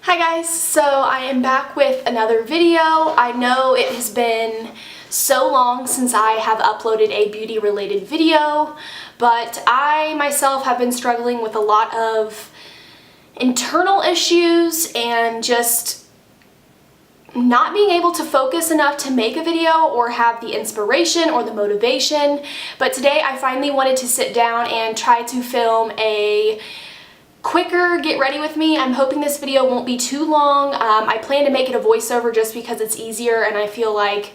Hi guys, so I am back with another video. I know it has been so long since I have uploaded a beauty related video, but I myself have been struggling with a lot of internal issues and just not being able to focus enough to make a video or have the inspiration or the motivation. But today I finally wanted to sit down and try to film a quicker get ready with me. I'm hoping this video won't be too long. I plan to make it a voiceover just because it's easier, and I feel like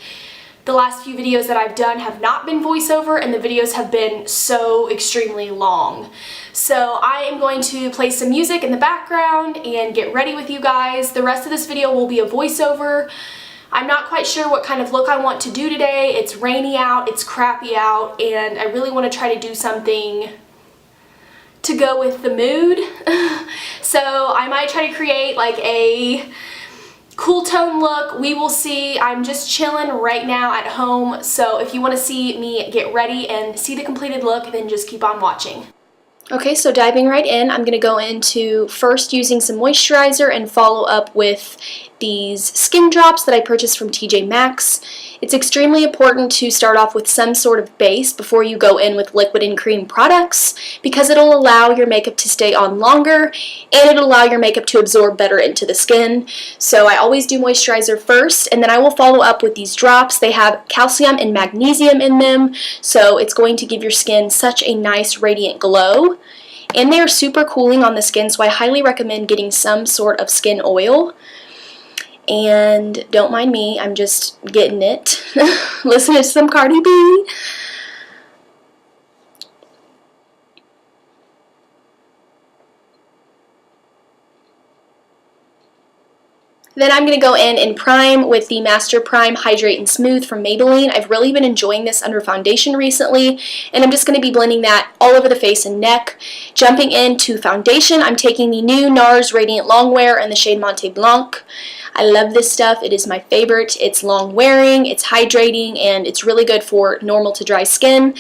the last few videos that I've done have not been voiceover and the videos have been so extremely long. So I am going to play some music in the background and get ready with you guys. The rest of this video will be a voiceover. I'm not quite sure what kind of look I want to do today. It's rainy out, it's crappy out, and I really want to try to do something to go with the mood. So I might try to create like a cool tone look. We will see. I'm just chilling right now at home, so if you want to see me get ready and see the completed look, then just keep on watching. Okay, so diving right in, I'm going to go into first using some moisturizer and follow up with these skin drops that I purchased from TJ Maxx. It's extremely important to start off with some sort of base before you go in with liquid and cream products, because it'll allow your makeup to stay on longer and it'll allow your makeup to absorb better into the skin. So I always do moisturizer first, and then I will follow up with these drops. They have calcium and magnesium in them, so it's going to give your skin such a nice radiant glow. And they are super cooling on the skin, so I highly recommend getting some sort of skin oil. And don't mind me, I'm just getting it. Listen to some Cardi B. Then I'm going to go in and prime with the Master Prime Hydrate and Smooth from Maybelline. I've really been enjoying this under foundation recently, and I'm just going to be blending that all over the face and neck. Jumping into foundation, I'm taking the new NARS Radiant Longwear in the shade Monte Blanc. I love this stuff. It is my favorite. It's long wearing, it's hydrating, and it's really good for normal to dry skin.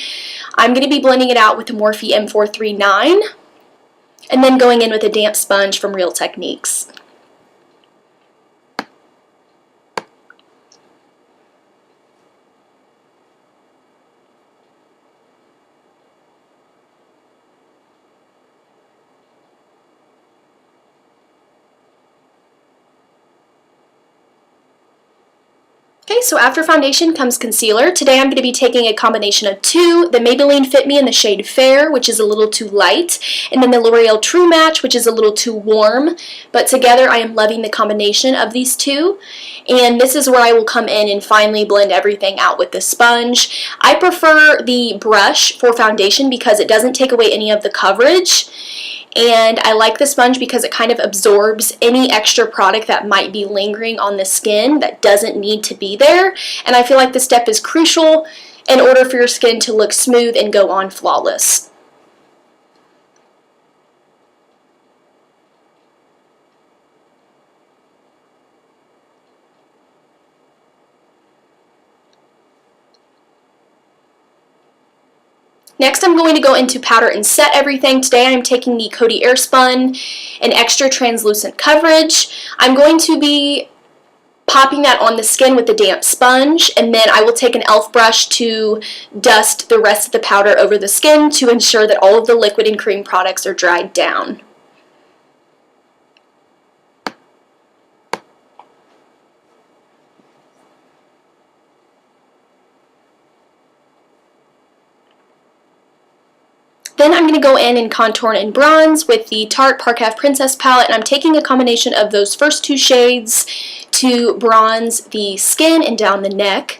I'm going to be blending it out with the Morphe M439, and then going in with a damp sponge from Real Techniques. Okay, so after foundation comes concealer. Today I'm going to be taking a combination of two. The Maybelline Fit Me in the shade Fair, which is a little too light, and then the L'Oreal True Match, which is a little too warm. But together I am loving the combination of these two. And this is where I will come in and finally blend everything out with the sponge. I prefer the brush for foundation because it doesn't take away any of the coverage. And I like the sponge because it kind of absorbs any extra product that might be lingering on the skin that doesn't need to be there. And I feel like this step is crucial in order for your skin to look smooth and go on flawless. Next, I'm going to go into powder and set everything. Today I'm taking the Coty Airspun in extra translucent coverage. I'm going to be popping that on the skin with a damp sponge, and then I will take an e.l.f. brush to dust the rest of the powder over the skin to ensure that all of the liquid and cream products are dried down. Then I'm going to go in and contour and bronze with the Tarte Park Princess palette, and I'm taking a combination of those first two shades to bronze the skin and down the neck.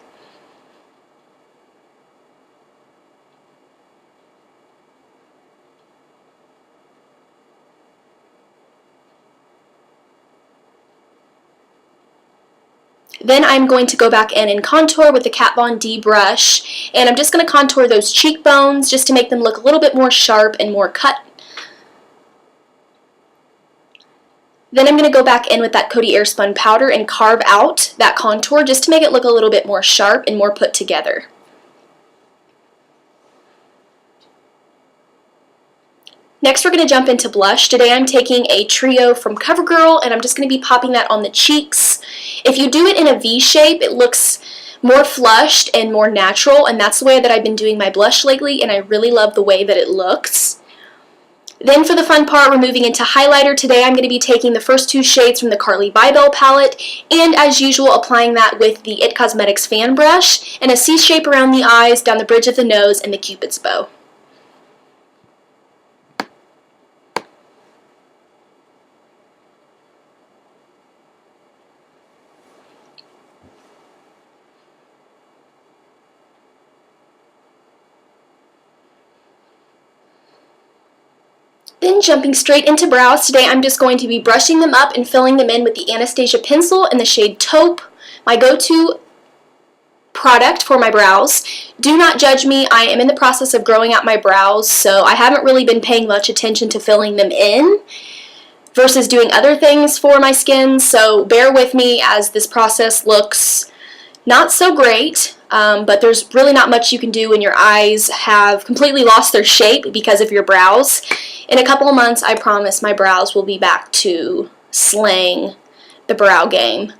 Then I'm going to go back in and contour with the Kat Von D brush, and I'm just going to contour those cheekbones just to make them look a little bit more sharp and more cut. Then I'm going to go back in with that Coty Airspun powder and carve out that contour just to make it look a little bit more sharp and more put together. Next, we're going to jump into blush. Today I'm taking a Trio from CoverGirl, and I'm just going to be popping that on the cheeks. If you do it in a V shape, it looks more flushed and more natural, and that's the way that I've been doing my blush lately, and I really love the way that it looks. Then for the fun part, we're moving into highlighter. Today I'm going to be taking the first two shades from the Carly Bybel palette, and as usual, applying that with the It Cosmetics fan brush, and a C shape around the eyes, down the bridge of the nose, and the Cupid's bow. Then jumping straight into brows, today I'm just going to be brushing them up and filling them in with the Anastasia pencil in the shade Taupe, my go-to product for my brows. Do not judge me, I am in the process of growing out my brows, so I haven't really been paying much attention to filling them in versus doing other things for my skin, so bear with me as this process looks not so great. But there's really not much you can do when your eyes have completely lost their shape because of your brows. In a couple of months, I promise my brows will be back to slaying the brow game.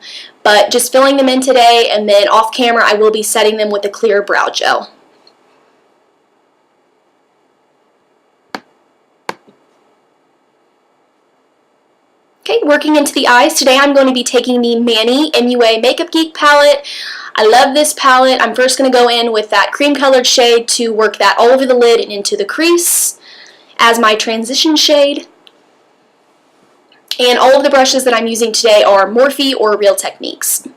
But just filling them in today, and then off camera I will be setting them with a clear brow gel. Okay, working into the eyes, today I'm going to be taking the Manny MUA Makeup Geek palette. I love this palette. I'm first going to go in with that cream colored shade to work that all over the lid and into the crease as my transition shade. And all of the brushes that I'm using today are Morphe or Real Techniques.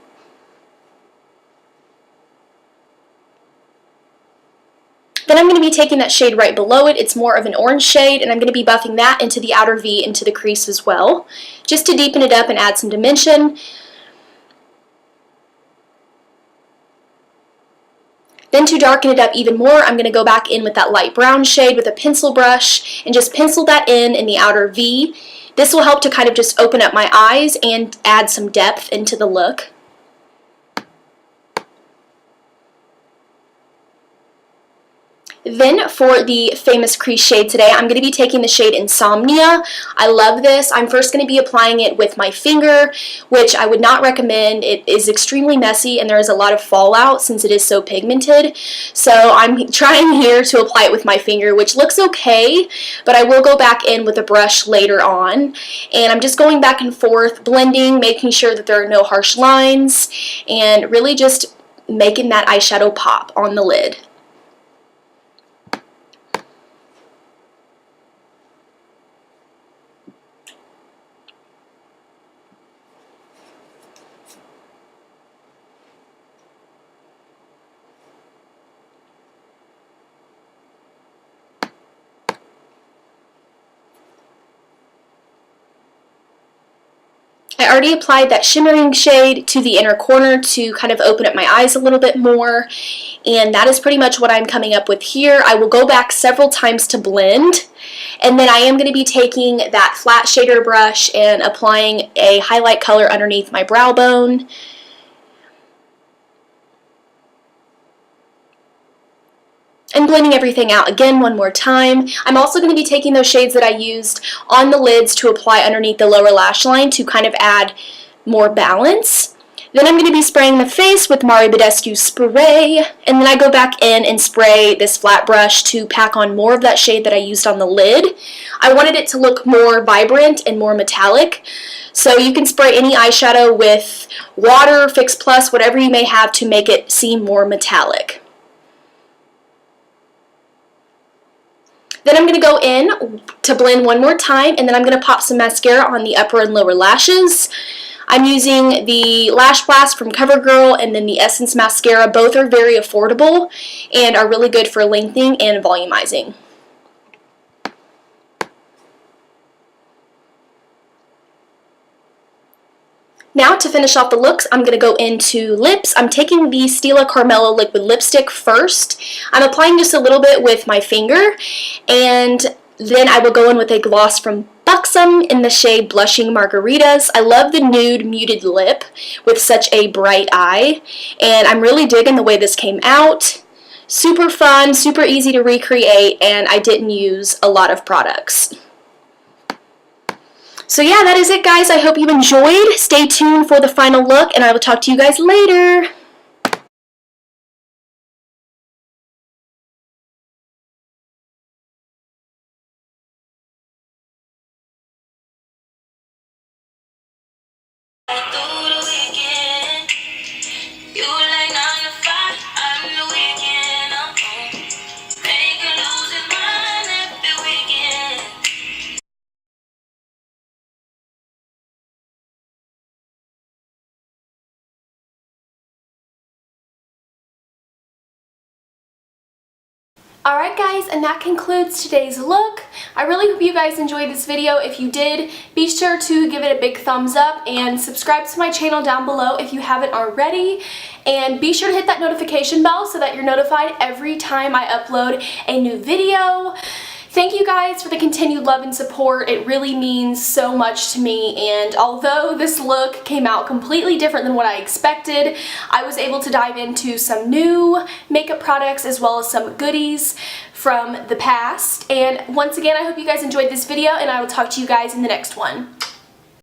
Then I'm going to be taking that shade right below it. It's more of an orange shade, and I'm going to be buffing that into the outer V, into the crease as well, just to deepen it up and add some dimension. Then to darken it up even more, I'm going to go back in with that light brown shade with a pencil brush and just pencil that in the outer V. This will help to kind of just open up my eyes and add some depth into the look. Then for the famous crease shade today, I'm going to be taking the shade Insomnia. I love this. I'm first going to be applying it with my finger, which I would not recommend. It is extremely messy and there is a lot of fallout since it is so pigmented. So I'm trying here to apply it with my finger, which looks okay, but I will go back in with a brush later on. And I'm just going back and forth, blending, making sure that there are no harsh lines, and really just making that eyeshadow pop on the lid. I already applied that shimmering shade to the inner corner to kind of open up my eyes a little bit more, and that is pretty much what I'm coming up with here. I will go back several times to blend, and then I am going to be taking that flat shader brush and applying a highlight color underneath my brow bone. And blending everything out again one more time. I'm also going to be taking those shades that I used on the lids to apply underneath the lower lash line to kind of add more balance. Then I'm going to be spraying the face with Mari Badescu spray, and then I go back in and spray this flat brush to pack on more of that shade that I used on the lid. I wanted it to look more vibrant and more metallic, so you can spray any eyeshadow with water, Fix Plus, whatever you may have to make it seem more metallic. Then I'm going to go in to blend one more time, and then I'm going to pop some mascara on the upper and lower lashes. I'm using the Lash Blast from CoverGirl and then the Essence Mascara. Both are very affordable and are really good for lengthening and volumizing. Now to finish off the looks, I'm going to go into lips. I'm taking the Stila Carmelo Liquid Lipstick first. I'm applying just a little bit with my finger, and then I will go in with a gloss from Buxom in the shade Blushing Margaritas. I love the nude muted lip with such a bright eye, and I'm really digging the way this came out. Super fun, super easy to recreate, and I didn't use a lot of products. So yeah, that is it, guys. I hope you enjoyed. Stay tuned for the final look, and I will talk to you guys later. Alright guys, and that concludes today's look. I really hope you guys enjoyed this video. If you did, be sure to give it a big thumbs up and subscribe to my channel down below if you haven't already. And be sure to hit that notification bell so that you're notified every time I upload a new video. Thank you guys for the continued love and support. It really means so much to me, and although this look came out completely different than what I expected, I was able to dive into some new makeup products as well as some goodies from the past. And once again, I hope you guys enjoyed this video, and I will talk to you guys in the next one.